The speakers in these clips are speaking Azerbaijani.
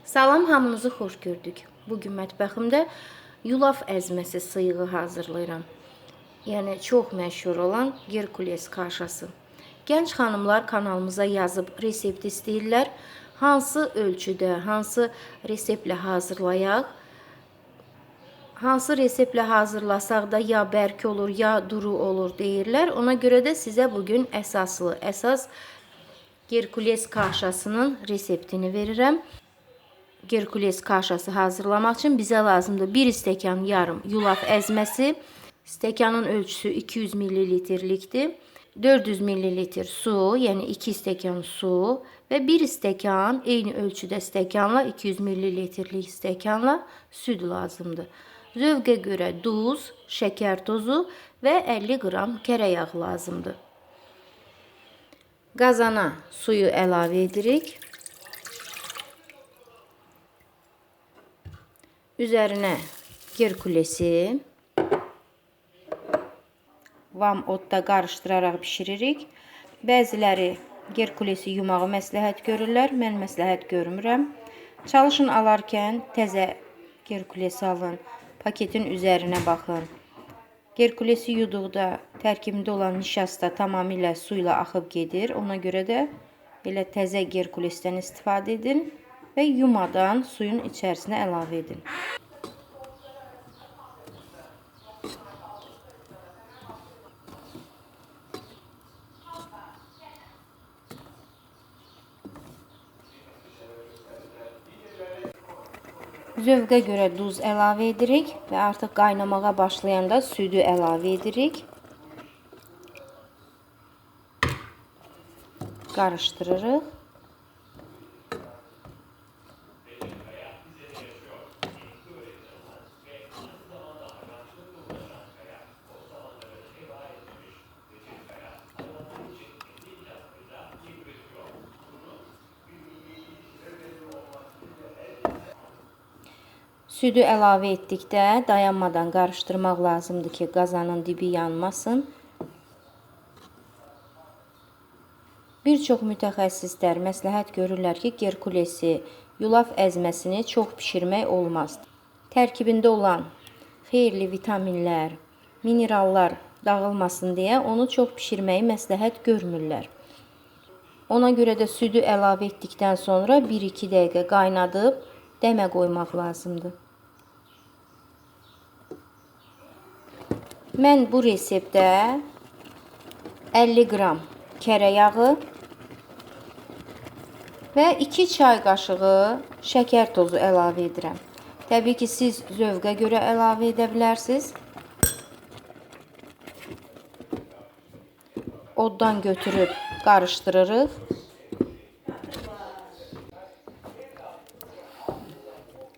Salam, hamınızı xoş gördük. Bugün mətbəximdə yulaf əzməsi sıyığı hazırlayıram. Yəni çox məşhur olan Gerkules kaşası. Gənc xanımlar kanalımıza yazıb resept istəyirlər. Hansı ölçüdə, hansı reseptlə hazırlayaq? Hansı reseptlə hazırlasaq da ya bərk olur, ya duru olur deyirlər. Ona görə də sizə bugün əsas Gerkules kaşasının reseptini verirəm. Gerkules kaşası hazırlamaq üçün bizə lazımdır 1 stəkan yarım yulaf əzməsi. Stəkanın ölçüsü 200 ml-likdir. 400 ml su, yəni 2 stəkan su və 1 stəkan eyni ölçüdə stəkanla 200 ml-lik stəkanla süd lazımdır. Zövqə görə duz, şəkər tozu və 50 qram kərə yağı lazımdır. Qazana suyu əlavə edirik. Üzərinə gerkulesi vam odda qarışdıraraq bişiririk. Bəziləri gerkulesi yumağı məsləhət görürlər. Mən məsləhət görmürəm. Çalışın alarkən təzə gerkulesi alın. Paketin üzərinə baxın. Gerkulesi yuduqda tərkibində olan nişasta tamamilə su ilə axıb gedir. Ona görə də belə təzə gerkulesdən istifadə edin və yumadan suyun içərisinə əlavə edin. Zövqə görə duz əlavə edirik və artıq qaynamağa başlayanda südü əlavə edirik. Qarışdırırıq. Südü əlavə etdikdə dayanmadan qarışdırmaq lazımdır ki, qazanın dibi yanmasın. Bir çox mütəxəssislər məsləhət görürlər ki, gerkulesi, yulaf əzməsini çox bişirmək olmaz. Tərkibində olan xeyirli vitaminlər, minerallar dağılmasın deyə onu çox bişirməyi məsləhət görmürlər. Ona görə də südü əlavə etdikdən sonra 1-2 dəqiqə qaynadıb dəmə qoymaq lazımdır. Mən bu reseptdə 50 qram kərə yağı və 2 çay qaşığı şəkər tozu əlavə edirəm. Təbii ki, siz zövqə görə əlavə edə bilərsiniz. Oddan götürüb qarışdırırıq.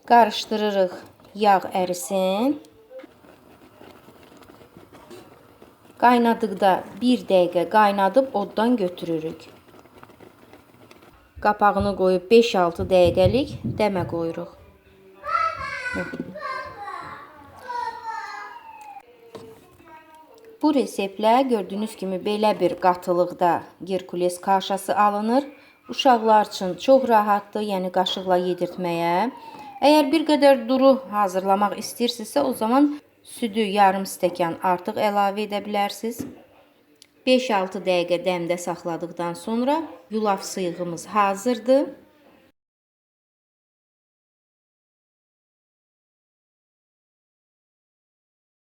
Qarışdırırıq, yağ ərisin. Qaynadıqda 1 dəqiqə qaynadıb oddan götürürük. Qapağını qoyub 5-6 dəqiqəlik dəmə qoyuruq. Bu reseptlə gördüyünüz kimi belə bir qatılıqda gerkules kaşası alınır. Uşaqlar üçün çox rahatdır, yəni qaşıqla yedirtməyə. Əgər bir qədər duru hazırlamaq istəyirsinizsə, o zaman südü yarım stəkan artıq əlavə edə bilərsiniz. 5-6 dəqiqə dəmdə saxladıqdan sonra yulaf sıyığımız hazırdır.